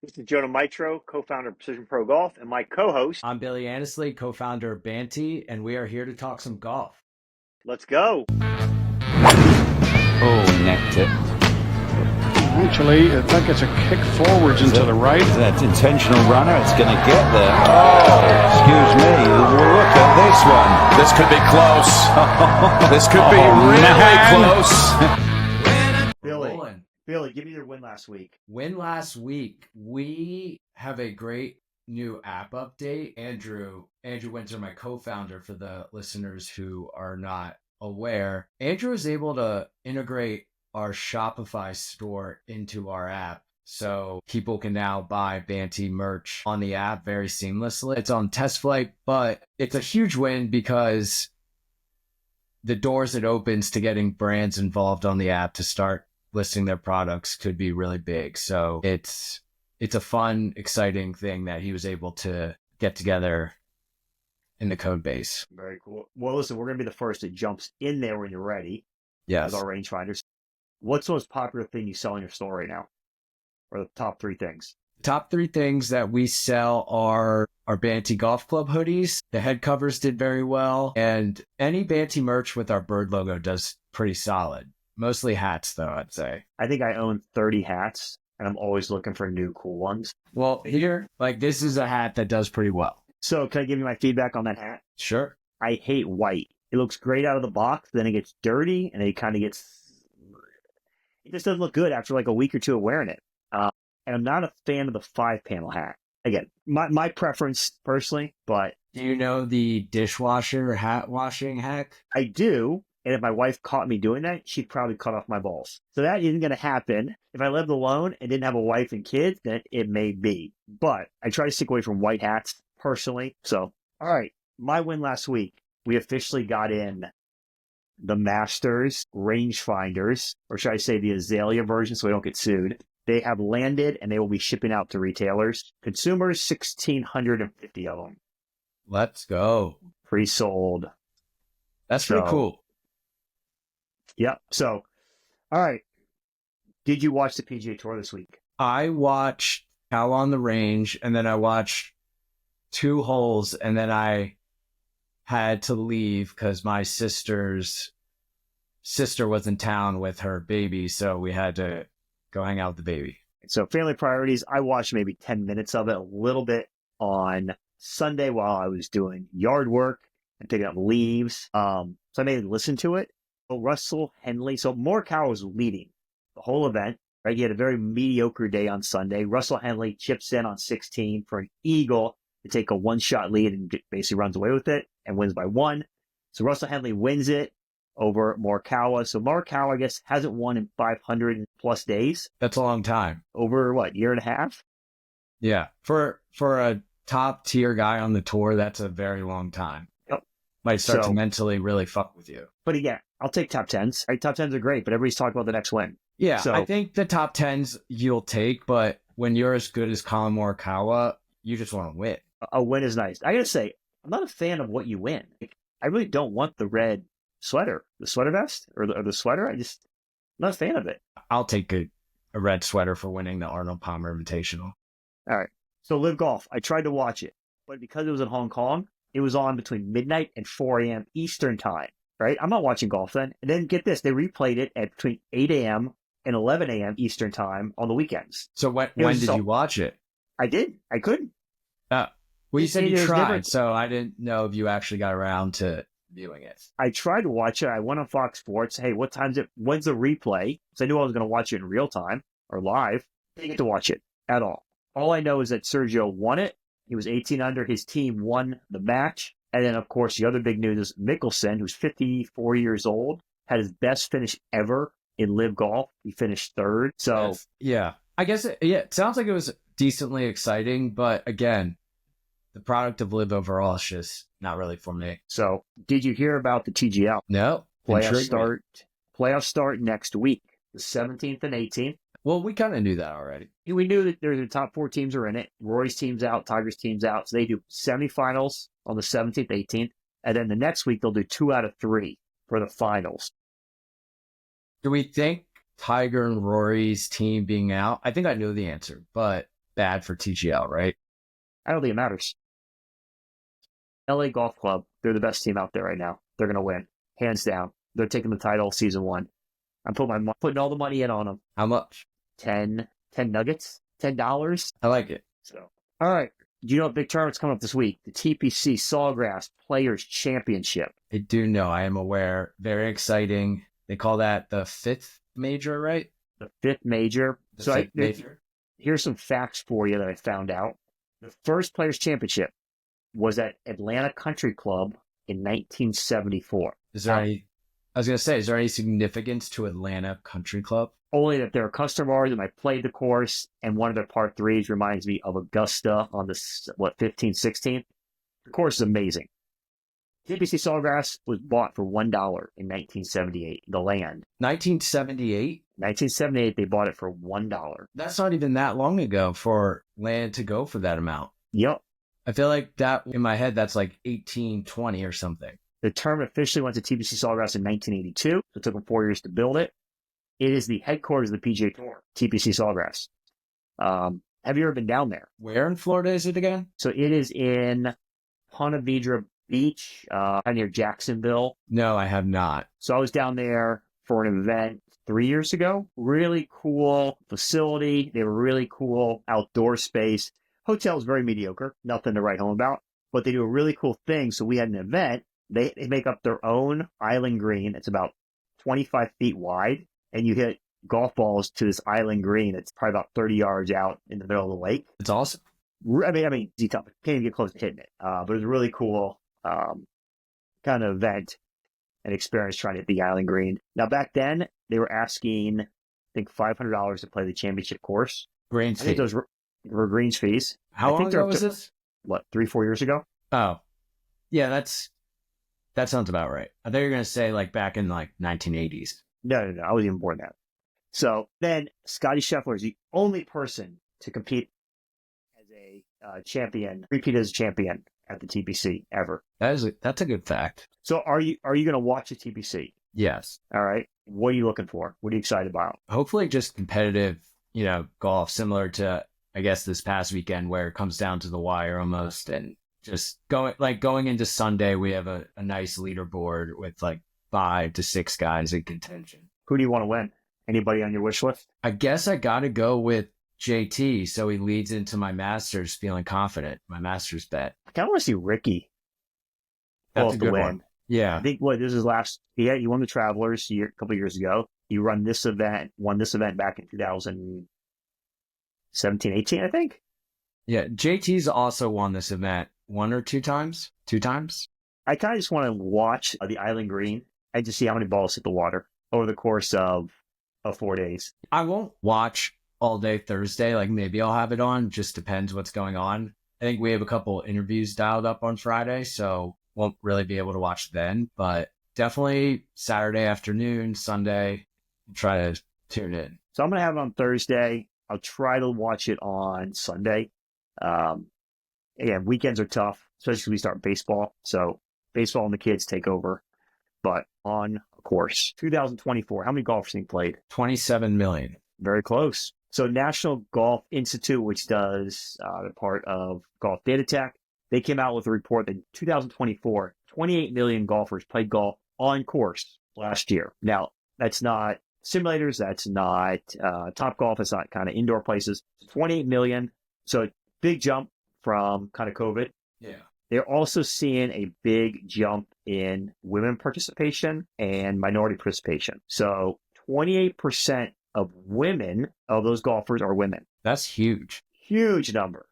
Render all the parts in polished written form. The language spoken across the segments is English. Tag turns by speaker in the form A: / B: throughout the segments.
A: This is Jonah Mitro, co-founder of Precision Pro Golf, and my co-host.
B: I'm Billy Annesley, co-founder of Banty, and we are here to talk some golf.
A: Let's go.
C: Oh, necked it.
D: Actually, I think it's a kick forwards into the right.
C: That intentional runner, it's going to get there. Oh, excuse me. Look at this one.
E: This could be close. This could be really close.
A: Billy, give me your win last week.
B: Win last week. We have a great new app update. Andrew Winter, my co-founder, for the listeners who are not aware. Andrew is able to integrate our Shopify store into our app. So people can now buy Banty merch on the app very seamlessly. It's on test flight, but it's a huge win because the doors it opens to getting brands involved on the app to start listing their products could be really big. So it's a fun, exciting thing that he was able to get together in the code base.
A: Very cool. Well, listen, we're going to be the first that jumps in there when you're ready.
B: Yes.
A: With our rangefinders. What's the most popular thing you sell in your store right now? Or the top three things?
B: Top three things that we sell are our Banty Golf Club hoodies. The head covers did very well. And any Banty merch with our bird logo does pretty solid. Mostly hats, though, I'd say.
A: I think I own 30 hats, and I'm always looking for new cool ones.
B: Well, here, this is a hat that does pretty well.
A: So can I give you my feedback on that hat?
B: Sure.
A: I hate white. It looks great out of the box, then it gets dirty, and it kind of gets... It just doesn't look good after a week or two of wearing it. And I'm not a fan of the 5-panel hat. Again, my preference personally, but...
B: Do you know the dishwasher hat washing hack?
A: I do. And if my wife caught me doing that, she'd probably cut off my balls. So that isn't going to happen. If I lived alone and didn't have a wife and kids, then it may be. But I try to stick away from white hats personally. So, all right, my win last week. We officially got in the Masters rangefinders, or should I say the Azalea version so we don't get sued. They have landed and they will be shipping out to retailers. Consumers, 1,650 of them.
B: Let's go.
A: Pre-sold.
B: That's pretty cool.
A: Yep. So, all right. Did you watch the PGA Tour this week?
B: I watched How on the Range, and then I watched 2 holes, and then I had to leave because my sister's sister was in town with her baby, so we had to go hang out with the baby.
A: So family priorities, I watched maybe 10 minutes of it, a little bit on Sunday while I was doing yard work and picking up leaves. So I made listen to it. So Russell Henley, so Morikawa was leading the whole event, right? He had a very mediocre day on Sunday. Russell Henley chips in on 16 for an eagle to take a one-shot lead and basically runs away with it and wins by 1. So Russell Henley wins it over Morikawa. So Morikawa, I guess, hasn't won in 500 plus days.
B: That's a long time.
A: Over what, year and a half?
B: Yeah. For a top tier guy on the tour, that's a very long time.
A: Yep.
B: Might start to mentally really fuck with you.
A: But again, I'll take top 10s. Right? Top 10s are great, but everybody's talking about the next win.
B: Yeah,
A: so,
B: I think the top 10s you'll take, but when you're as good as Colin Morikawa, you just want to win.
A: A win is nice. I gotta say, I'm not a fan of what you win. I really don't want the red sweater, the sweater vest, or the sweater. I'm not a fan of it.
B: I'll take a red sweater for winning the Arnold Palmer Invitational.
A: All right. So Live Golf, I tried to watch it, but because it was in Hong Kong, it was on between midnight and 4 a.m. Eastern time, right? I'm not watching golf then. And then get this, they replayed it at between 8 a.m. and 11 a.m. Eastern time on the weekends.
B: So when did you watch it?
A: I did. I couldn't.
B: Well, you said you tried, so I didn't know if you actually got around to viewing it.
A: I tried to watch it. I went on Fox Sports. Hey, what time's it? When's the replay? Because I knew I was going to watch it in real time or live. Didn't get to watch it at all. All I know is that Sergio won it. He was 18 under. His team won the match. And then, of course, the other big news is Mickelson, who's 54 years old, had his best finish ever in Live Golf. He finished 3rd. So,
B: yeah, I guess, it sounds like it was decently exciting. But again, the product of Live overall is just not really for me.
A: So, did you hear about the TGL?
B: No.
A: Playoffs start next week, the 17th and 18th.
B: Well, we kind of knew that already.
A: We knew that the top 4 teams are in it. Rory's team's out, Tiger's team's out. So they do semifinals on the 17th, 18th. And then the next week, they'll do 2 out of 3 for the finals.
B: Do we think Tiger and Rory's team being out? I think I know the answer, but bad for TGL, right?
A: I don't think it matters. LA Golf Club, they're the best team out there right now. They're going to win, hands down. They're taking the title season 1. I'm putting all the money in on them.
B: How much?
A: 10 nuggets, $10.
B: I like it.
A: So, all right. Do you know what big tournament's coming up this week? The TPC Sawgrass Players Championship.
B: I do know. I am aware. Very exciting. They call that the 5th major, right?
A: The 5th major.
B: Major.
A: Here's some facts for you that I found out. The first Players Championship was at Atlanta Country Club in 1974.
B: Is there any significance to Atlanta Country Club?
A: Only that they're a customer of ours and I played the course, and one of their par 3s reminds me of Augusta on the, 15th, 16th. The course is amazing. TPC Sawgrass was bought for $1 in 1978, the land.
B: 1978?
A: 1978, they bought it for $1.
B: That's not even that long ago for land to go for that amount.
A: Yep.
B: I feel like that, in my head, that's like 1820 or something.
A: The tournament officially went to TPC Sawgrass in 1982, so it took them 4 years to build it. It is the headquarters of the PGA Tour, TPC Sawgrass. Have you ever been down there?
B: Where in Florida is it again?
A: So it is in Ponte Vedra Beach, near Jacksonville.
B: No, I have not.
A: So I was down there for an event 3 years ago. Really cool facility. They were really cool outdoor space. Hotel's very mediocre, nothing to write home about, but they do a really cool thing. So we had an event. They make up their own island green. It's about 25 feet wide, and you hit golf balls to this island green. It's probably about 30 yards out in the middle of the lake.
B: It's awesome.
A: I mean, easy tough. Can't even get close to hitting it. But it was a really cool kind of event and experience trying to hit the island green. Now, back then, they were asking, I think, $500 to play the championship course.
B: Greens
A: I think
B: fee.
A: those were greens fees.
B: How long ago was this?
A: What, 3-4 years ago?
B: Oh, yeah, that sounds about right. I thought you were going to say like back in like 1980s.
A: No. I was even born that. So then Scotty Scheffler is the only person to compete as a champion, repeat as a champion at the TPC ever.
B: That's a good fact.
A: So are you going to watch the TPC?
B: Yes.
A: All right. What are you looking for? What are you excited about?
B: Hopefully just competitive, golf, similar to, I guess, this past weekend where it comes down to the wire almost. And just going into Sunday, we have a nice leaderboard with like 5 to 6 guys in contention.
A: Who do you want to win? Anybody on your wish list?
B: I guess I got to go with JT, so he leads into my Masters feeling confident, my Masters bet.
A: I kind of want to see Ricky pull
B: That's a
A: up the
B: good
A: win.
B: one. Yeah.
A: I think this is he won the Travelers a couple years ago. He won this event back in 2017, 18, I think.
B: Yeah. JT's also won this event 1 or 2 times. 2 times.
A: I kind of just want to watch the Island Green and just see how many balls hit the water over the course of 4 days.
B: I won't watch all day Thursday. Like maybe I'll have it on. Just depends what's going on. I think we have a couple interviews dialed up on Friday, so won't really be able to watch then. But definitely Saturday afternoon, Sunday, try to tune in.
A: So I'm going to have it on Thursday. I'll try to watch it on Sunday. Weekends are tough, especially when we start baseball. So baseball and the kids take over. But on course, 2024, how many golfers being played?
B: 27 million.
A: Very close. So National Golf Institute, which does the part of Golf Data Tech, they came out with a report that in 2024, 28 million golfers played golf on course last year. Now, that's not simulators, that's not Top Golf, it's not kind of indoor places. 28 million. So big jump from kind of COVID.
B: Yeah.
A: They're also seeing a big jump in women participation and minority participation. So 28% of those golfers are women.
B: That's huge.
A: Huge number.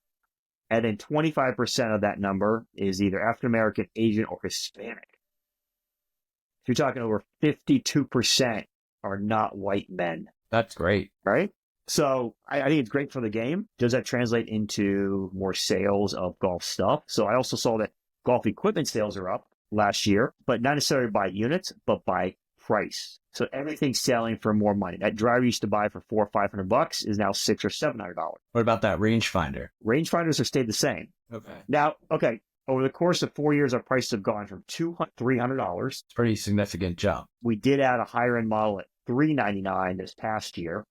A: And then 25% of that number is either African American, Asian, or Hispanic. So you're talking over 52% are not white men.
B: That's great.
A: Right? So I think it's great for the game. Does that translate into more sales of golf stuff? So I also saw that golf equipment sales are up last year, but not necessarily by units, but by price. So everything's selling for more money. That driver used to buy for $400 or $500 is now $600 or $700.
B: What about that rangefinder?
A: Rangefinders have stayed the same.
B: Okay.
A: Now, over the course of 4 years, our prices have gone from $200 to $300.
B: It's a pretty significant jump.
A: We did add a higher end model at $399 this past year.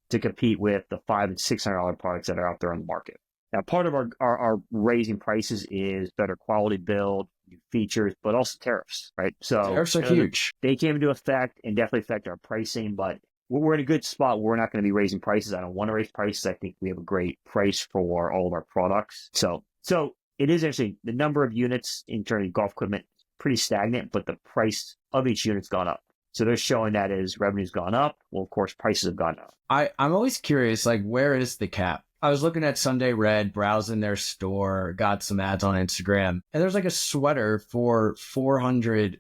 A: to compete with the $500 and $600 products that are out there on the market. Now, part of our raising prices is better quality build, new features, but also tariffs, right? So
B: Tariffs are huge.
A: They came into effect and definitely affect our pricing, but we're in a good spot. We're not going to be raising prices. I don't want to raise prices. I think we have a great price for all of our products. So it is interesting. The number of units in terms of golf equipment is pretty stagnant, but the price of each unit's gone up. So they're showing that as revenue's gone up. Well, of course, prices have gone up.
B: I'm always curious, like, where is the cap? I was looking at Sunday Red, browsing their store, got some ads on Instagram, and there's like a sweater for $470,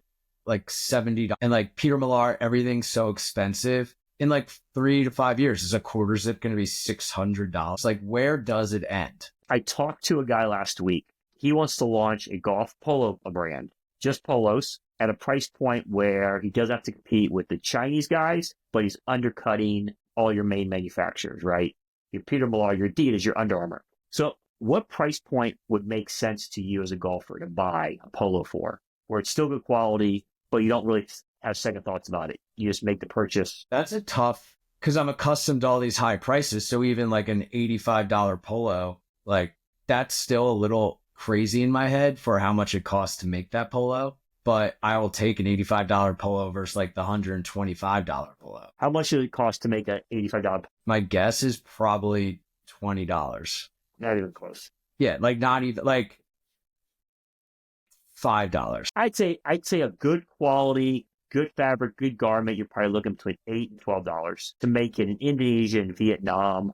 B: and like Peter Millar, everything's so expensive. In like 3 to 5 years, is a quarter zip going to be $600? Like, where does it end?
A: I talked to a guy last week. He wants to launch a golf polo brand, just polos, at a price point where he doesn't have to compete with the Chinese guys, but he's undercutting all your main manufacturers, right? Your Peter Millar, your Adidas, your Under Armour. So what price point would make sense to you as a golfer to buy a polo for, where it's still good quality, but you don't really have second thoughts about it? You just make the purchase.
B: That's a tough, because I'm accustomed to all these high prices. So even like an $85 polo, like that's still a little crazy in my head for how much it costs to make that polo. But I will take an $85 polo versus like the $125 polo.
A: How much does it cost to make an $85?
B: My guess is probably $20.
A: Not even close.
B: Yeah, like not even like $5.
A: I'd say a good quality, good fabric, good garment, you're probably looking between $8 and $12 to make it in Indonesia and Vietnam.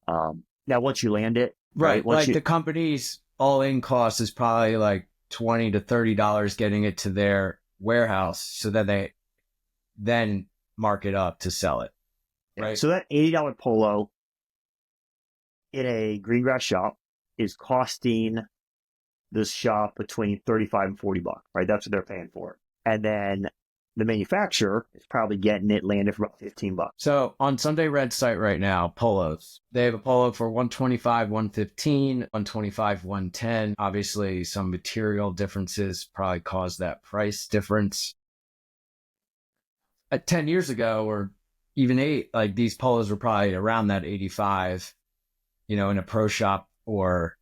A: Now, once you land it,
B: right?
A: Like
B: the company's all-in cost is probably like $20 to $30 getting it to their warehouse, so that they then mark it up to sell it. Right.
A: So that $80 polo in a green grass shop is costing this shop between $35 and $40, right? That's what they're paying for it. And then the manufacturer is probably getting it landed for about $15.
B: So on Sunday Red site right now, polos, they have a polo for $125, $115, $125, $110. Obviously, some material differences probably caused that price difference. 10 years ago, or even 8, like these polos were probably around that 85, in a pro shop. Or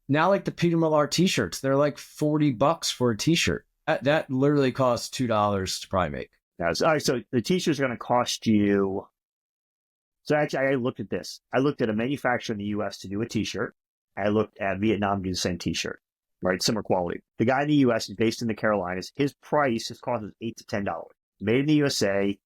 B: now, like the Peter Millar t-shirts, they're like $40 for a t-shirt. That literally costs $2 to probably make.
A: All right, so the t-shirts are going to cost you. So actually, I looked at this. I looked at a manufacturer in the U.S. to do a t-shirt. I looked at Vietnam to do the same t-shirt, right? Similar quality. The guy in the U.S. is based in the Carolinas. His cost is $8 to $10. Made in the USA,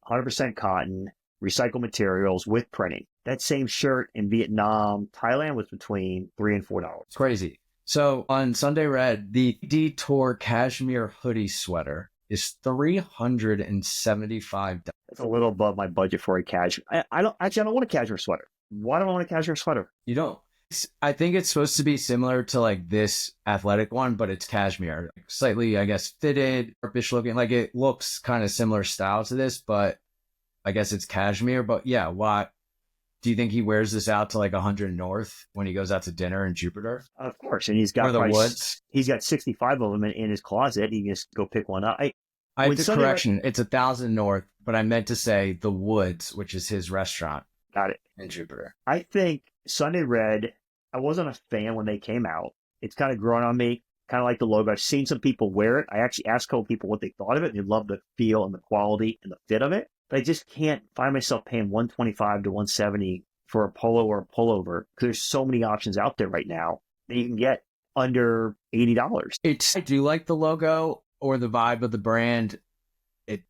A: 100% cotton, recycled materials with printing. That same shirt in Vietnam, Thailand was between $3 and $4.
B: It's crazy. So on Sunday Red, the Detour cashmere hoodie sweater is $375.
A: That's a little above my budget for a cashmere. I don't want a cashmere sweater. Why don't I want a cashmere sweater?
B: You don't. I think it's supposed to be similar to like this athletic one, but it's cashmere, slightly, I guess, fitted, sharpish looking. Like it looks kind of similar style to this, but I guess it's cashmere. But yeah, why? Do you think he wears this out to like 100 North when he goes out to dinner in Jupiter?
A: Of course. And he's got
B: or the Woods.
A: He's got 65 of them in his closet. He can just go pick one up.
B: I have the correction. It's 1,000 North, but I meant to say the Woods, which is his restaurant.
A: Got it.
B: In Jupiter.
A: I think Sunday Red, I wasn't a fan when they came out. It's kind of grown on me, kind of like the logo. I've seen some people wear it. I actually asked a couple people what they thought of it. They love the feel and the quality and the fit of it. But I just can't find myself paying $125 to $170 for a polo or a pullover, because there's so many options out there right now that you can get under $80.
B: I do like the logo or the vibe of the brand.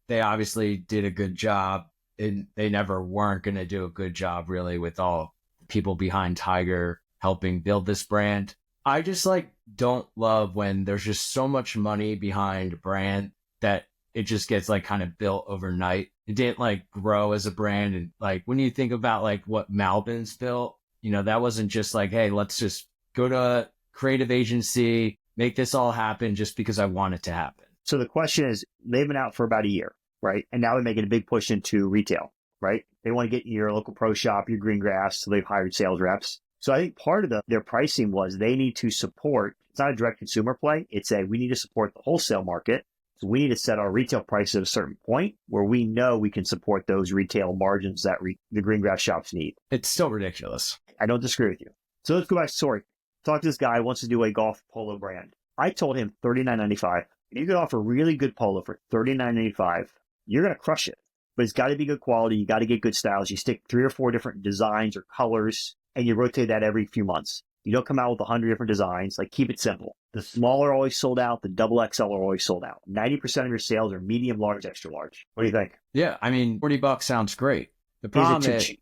B: They obviously did a good job, and they never weren't going to do a good job really with all people behind Tiger helping build this brand. I just don't love when there's just so much money behind a brand that it just gets kind of built overnight. It didn't grow as a brand. And when you think about what Malbin's built, that wasn't just hey, let's just go to a creative agency, make this all happen just because I want it to happen.
A: So the question is, they've been out for about a year, right? And now they're making a big push into retail, right? They want to get in your local pro shop, your green grass. So they've hired sales reps. So I think part of their pricing was they need to support, it's not a direct consumer play. It's we need to support the wholesale market. So we need to set our retail price at a certain point where we know we can support those retail margins that the green grass shops need.
B: It's still ridiculous.
A: I don't disagree with you. So let's go back to the story. Talk to this guy who wants to do a golf polo brand. I told him $39.95. You could offer really good polo for $39.95. You're going to crush it. But it's got to be good quality. You got to get good styles. You stick 3 or 4 different designs or colors, and you rotate that every few months. You don't come out with 100 different designs. Like, keep it simple. The small are always sold out. The double XL are always sold out. 90% of your sales are medium, large, extra large. What do you think?
B: Yeah, I mean, $40 sounds great. The problem is,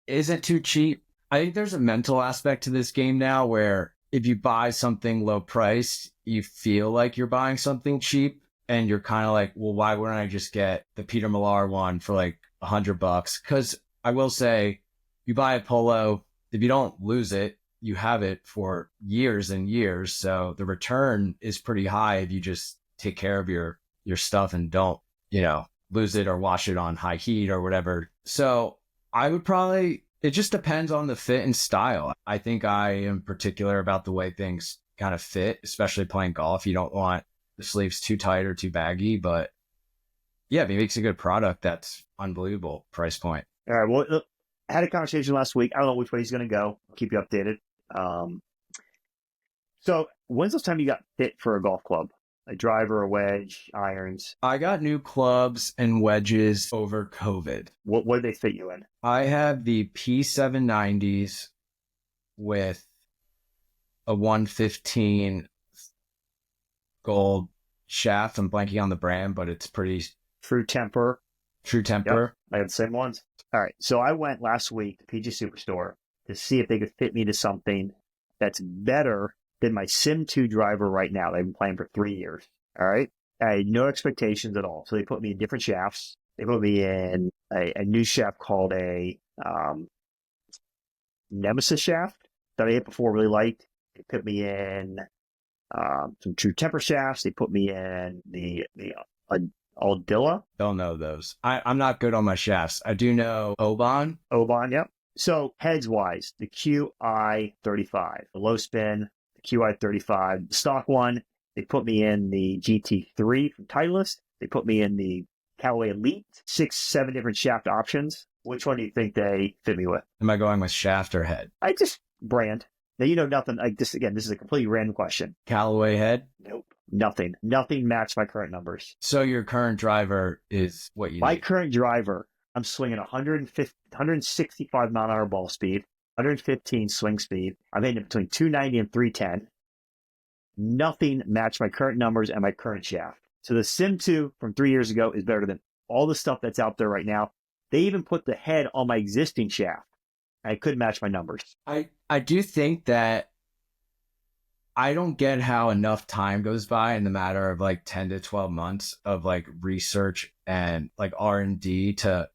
B: isn't too cheap. I think there's a mental aspect to this game now where if you buy something low priced, you feel like you're buying something cheap, and you're kind of like, well, why wouldn't I just get the Peter Millar one for like $100? Because I will say, you buy a polo, if you don't lose it, you have it for years and years. So the return is pretty high if you just take care of your stuff and don't, lose it or wash it on high heat or whatever. So I would probably, it just depends on the fit and style. I think I am particular about the way things kind of fit, especially playing golf. You don't want the sleeves too tight or too baggy, but yeah, if he makes a good product, that's unbelievable price point.
A: All right. Well, I had a conversation last week. I don't know which way he's going to go. I'll keep you updated. So when's the time you got fit for a golf club? A driver, a wedge, irons?
B: I got new clubs and wedges over COVID.
A: What did they fit you in?
B: I have the P790s with a 115 gold shaft. I'm blanking on the brand, but it's pretty...
A: True Temper.
B: True Temper.
A: Yep, I had the same ones. All right. So I went last week to PG Superstore to see if they could fit me to something that's better than my Sim 2 driver right now. They've been playing for 3 years. All right. I had no expectations at all. So they put me in different shafts. They put me in a new shaft called a Nemesis shaft that I hit before, really liked. They put me in some True Temper shafts. They put me in the Aldilla.
B: Don't know those. I'm not good on my shafts. I do know Oban.
A: Oban, yep. So heads-wise, the QI35, the low spin, the QI35, the stock one, they put me in the GT3 from Titleist. They put me in the Callaway Elite, 6, 7 different shaft options. Which one do you think they fit me with?
B: Am I going with shaft or head?
A: I just brand. Now, you know nothing. Like this, again, this is a completely random question.
B: Callaway head?
A: Nope. Nothing. Nothing matched my current numbers.
B: So your current driver is what you
A: My
B: need?
A: current driver, I'm swinging 165 mile an hour ball speed, 115 swing speed. I'm hitting between 290 and 310. Nothing matched my current numbers and my current shaft. So the Sim 2 from 3 years ago is better than all the stuff that's out there right now. They even put the head on my existing shaft. I couldn't match my numbers.
B: I do think that I don't get how enough time goes by in the matter of like 10 to 12 months of like research and like R&D to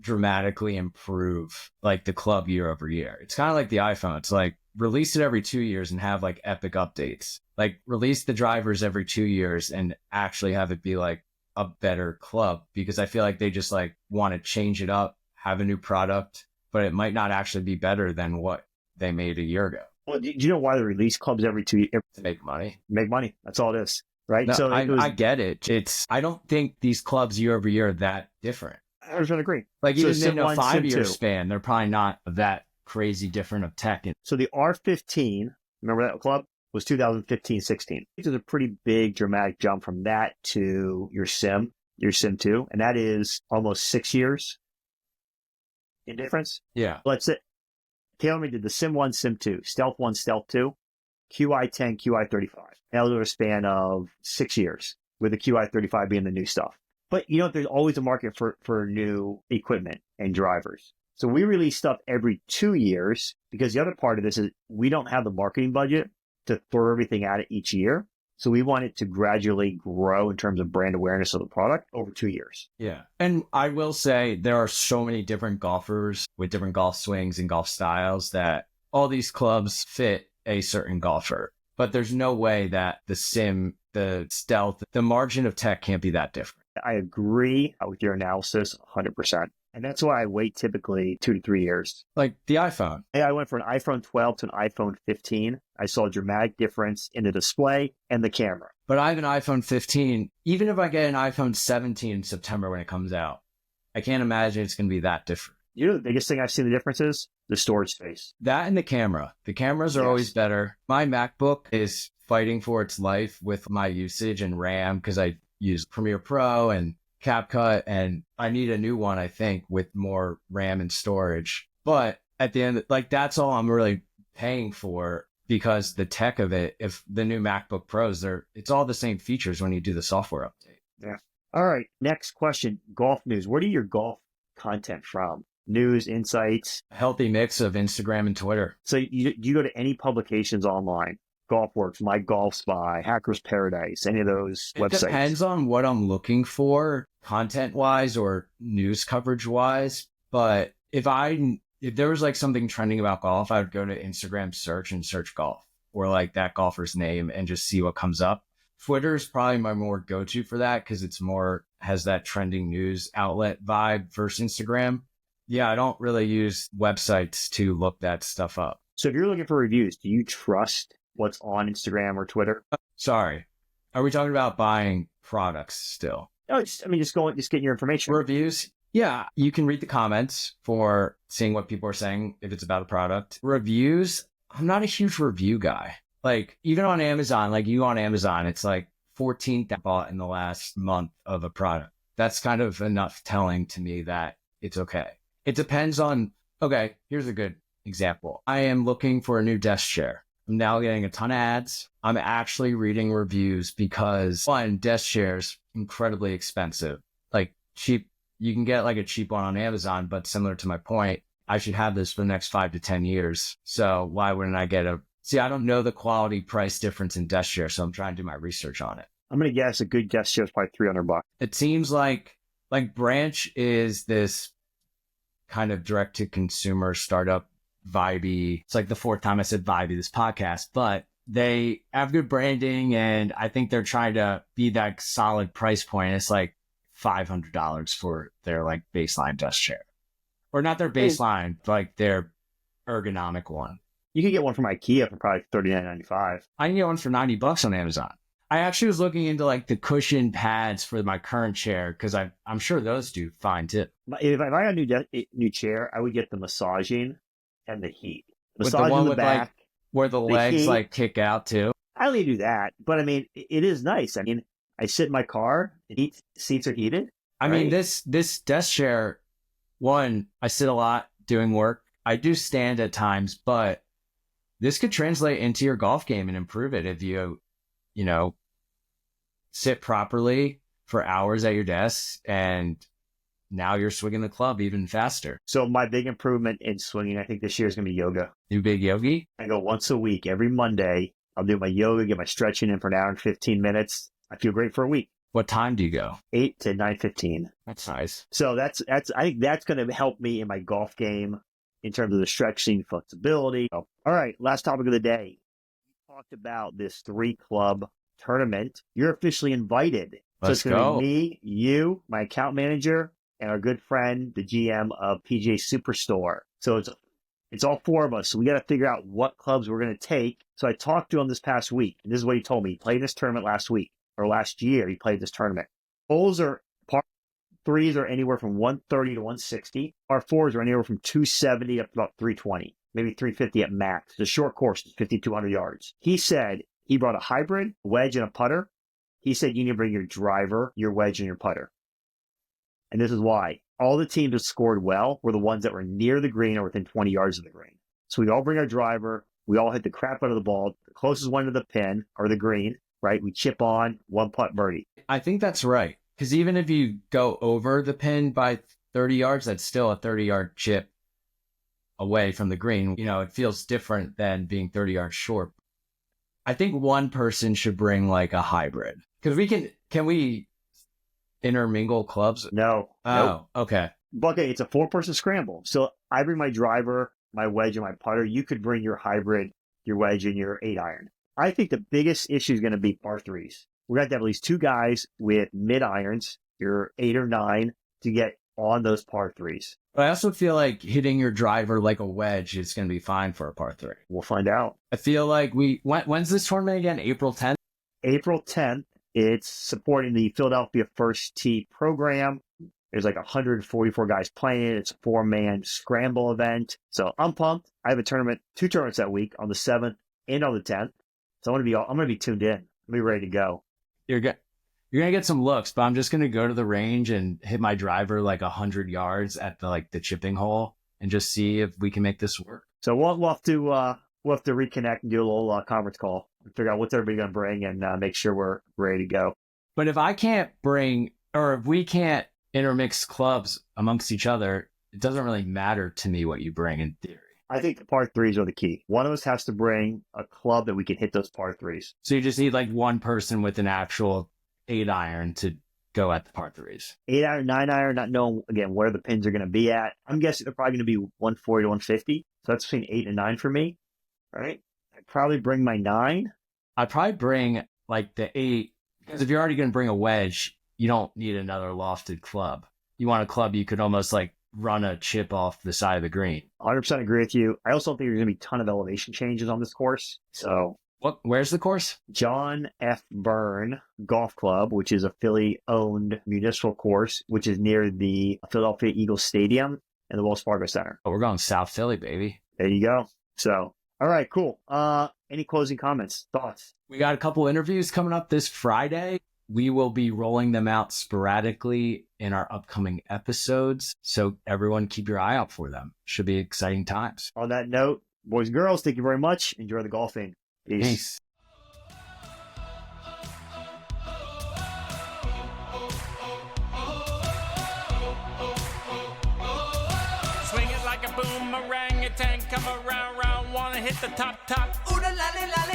B: dramatically improve like the club year over year. It's kind of like the iPhone. It's like release it every 2 years and have like epic updates. Like release the drivers every 2 years and actually have it be like a better club, because I feel like they just like want to change it up, have a new product, but it might not actually be better than what they made a year ago.
A: Well, do you know why they release clubs every 2 years?
B: To make money.
A: Make money. That's all it is, right?
B: No,
A: So
B: I get it. I don't think these clubs year over year are that different.
A: I was going to agree.
B: Like
A: So
B: even
A: Sim
B: in a
A: 1, Sim 2.
B: 5-year span, they're probably not that crazy different of tech.
A: So the R15, remember that club, was 2015-16. This is a pretty big dramatic jump from that to your Sim 2, and that is almost 6 years in difference.
B: Yeah.
A: Let's say TaylorMade did the Sim 1, Sim 2, Stealth 1, Stealth 2, QI10, QI35. That was over a span of 6 years, with the QI35 being the new stuff. But you know, there's always a market for new equipment and drivers. So we release stuff every 2 years, because the other part of this is we don't have the marketing budget to throw everything at it each year. So we want it to gradually grow in terms of brand awareness of the product over 2 years.
B: Yeah. And I will say there are so many different golfers with different golf swings and golf styles that all these clubs fit a certain golfer. But there's no way that the Sim, the Stealth, the margin of tech can't be that different.
A: I agree with your analysis 100%. And that's why I wait typically 2 to 3 years.
B: Like the iPhone.
A: I went from an iPhone 12 to an iPhone 15. I saw a dramatic difference in the display and the camera.
B: But I have an iPhone 15. Even if I get an iPhone 17 in September when it comes out, I can't imagine it's going to be that different.
A: You know, the biggest thing I've seen the difference is the storage space.
B: That and the camera. The cameras are always better. My MacBook is fighting for its life with my usage and RAM because I use Premiere Pro and CapCut, and I need a new one, I think, with more RAM and storage. But at the end, like, that's all I'm really paying for, because the tech of it, if the new MacBook Pros, it's all the same features when you do the software update.
A: Yeah. All right. Next question. Golf news. Where do your golf content from? News, insights?
B: A healthy mix of Instagram and Twitter.
A: So you go to any publications online? GolfWorks, My Golf Spy, Hackers Paradise, any of those websites?
B: It depends on what I'm looking for, content-wise or news coverage-wise. But if there was like something trending about golf, I would go to Instagram search and search golf, or like that golfer's name, and just see what comes up. Twitter is probably my more go-to for that because it's more has that trending news outlet vibe versus Instagram. Yeah, I don't really use websites to look that stuff up.
A: So if you're looking for reviews, do you trust what's on Instagram or Twitter?
B: Sorry. Are we talking about buying products still?
A: No, just getting your information.
B: Reviews? Yeah, you can read the comments for seeing what people are saying if it's about a product. Reviews? I'm not a huge review guy. Like, even on Amazon, like you on Amazon, it's like 14 that I bought in the last month of a product. That's kind of enough telling to me that it's okay. It depends on, okay, here's a good example. I am looking for a new desk chair. I'm now getting a ton of ads. I'm actually reading reviews because, one, desk chairs, incredibly expensive. Like cheap, you can get like a cheap one on Amazon, but similar to my point, I should have this for the next 5 to 10 years. So why wouldn't I get I don't know the quality price difference in desk chairs, so I'm trying to do my research on it.
A: I'm going to guess a good desk chair is probably $300.
B: It seems like Branch is this kind of direct to consumer startup vibey. It's like the 4th time I said vibey this podcast, but they have good branding, and I think they're trying to be that solid price point. It's like $500 for their like baseline desk chair, or not their baseline, like their ergonomic one.
A: You can get one from IKEA for probably $39.95.
B: I can get one for $90 on Amazon. I actually was looking into like the cushion pads for my current chair because I'm sure those do fine too.
A: If I got a new chair, I would get the massaging and the heat.
B: With the
A: Massage
B: one
A: in the
B: with
A: back,
B: like where the legs
A: heat.
B: like kick out too.
A: I only do that, but I mean, it is nice. I mean, I sit in my car, seats are heated.
B: I mean, this desk chair, one, I sit a lot doing work. I do stand at times, but this could translate into your golf game and improve it if you sit properly for hours at your desk, and now you're swinging the club even faster.
A: So my big improvement in swinging, I think this year is going to be yoga.
B: You big yogi?
A: I go once a week, every Monday. I'll do my yoga, get my stretching in for an hour and 15 minutes. I feel great for a week.
B: What time do you go?
A: 8 to 9:15.
B: That's nice.
A: So I think that's going to help me in my golf game in terms of the stretching, flexibility. All right, last topic of the day. We talked about this 3-club tournament. You're officially invited.
B: Let's
A: so it's going
B: go.
A: to be me, you, my account manager, and our good friend, the GM of PGA Superstore. So it's all 4 of us. So we got to figure out what clubs we're going to take. So I talked to him this past week, and this is what he told me. He played this tournament last year. He played this tournament. Holes are par 3s are anywhere from 130 to 160. Par 4s are anywhere from 270 up to about 320, maybe 350 at max. The short course is 5,200 yards. He said he brought a hybrid, wedge, and a putter. He said you need to bring your driver, your wedge, and your putter. And this is why. All the teams that scored well were the ones that were near the green or within 20 yards of the green. So we all bring our driver. We all hit the crap out of the ball. The closest one to the pin or the green, right? We chip on, 1-putt birdie.
B: I think that's right. Because even if you go over the pin by 30 yards, that's still a 30-yard chip away from the green. It feels different than being 30 yards short. I think one person should bring like a hybrid. Because can we intermingle clubs?
A: No.
B: Oh,
A: Nope.
B: okay.
A: Bucket, it's a 4-person scramble. So I bring my driver, my wedge, and my putter. You could bring your hybrid, your wedge, and your 8-iron. I think the biggest issue is going to be par 3s. We're going to have at least 2 guys with mid-irons, your 8 or 9, to get on those par threes.
B: But I also feel like hitting your driver like a wedge is going to be fine for a par 3.
A: We'll find out.
B: I feel like when's this tournament again? April 10th?
A: April 10th. It's supporting the Philadelphia First Tee program. There's like 144 guys playing. It's a 4-man scramble event. So I'm pumped. I have 2 tournaments that week on the 7th and on the 10th. So I'm gonna be tuned in. I'm gonna be ready to go.
B: You're going to get some looks, but I'm just going to go to the range and hit my driver like 100 yards at the chipping hole and just see if we can make this work.
A: So we'll have to reconnect and do a little conference call and figure out what's everybody going to bring and make sure we're ready to go.
B: But if I can't bring, or if we can't intermix clubs amongst each other, it doesn't really matter to me what you bring in theory.
A: I think the par threes are the key. One of us has to bring a club that we can hit those par threes.
B: So you just need like one person with an actual 8-iron to go at the par threes.
A: 8-iron, 9-iron, not knowing, again, where the pins are going to be at. I'm guessing they're probably going to be 140 to 150. So that's between 8 and 9 for me. All right. I'd probably bring my 9.
B: I'd probably bring like the 8, because if you're already going to bring a wedge, you don't need another lofted club. You want a club you could almost like run a chip off the side of the green.
A: 100% agree with you. I also think there's going to be a ton of elevation changes on this course. So
B: where's the course?
A: John F. Byrne Golf Club, which is a Philly-owned municipal course, which is near the Philadelphia Eagles Stadium and the Wells Fargo Center.
B: Oh, we're going South Philly, baby.
A: There you go. So, all right, cool. Any closing comments, thoughts?
B: We got a couple interviews coming up this Friday. We will be rolling them out sporadically in our upcoming episodes. So everyone keep your eye out for them. Should be exciting times.
A: On that note, boys and girls, thank you very much. Enjoy the golfing. Peace.
F: Swing it like a boomerang, a tank come around, wanna hit the top. Ooh la la la la.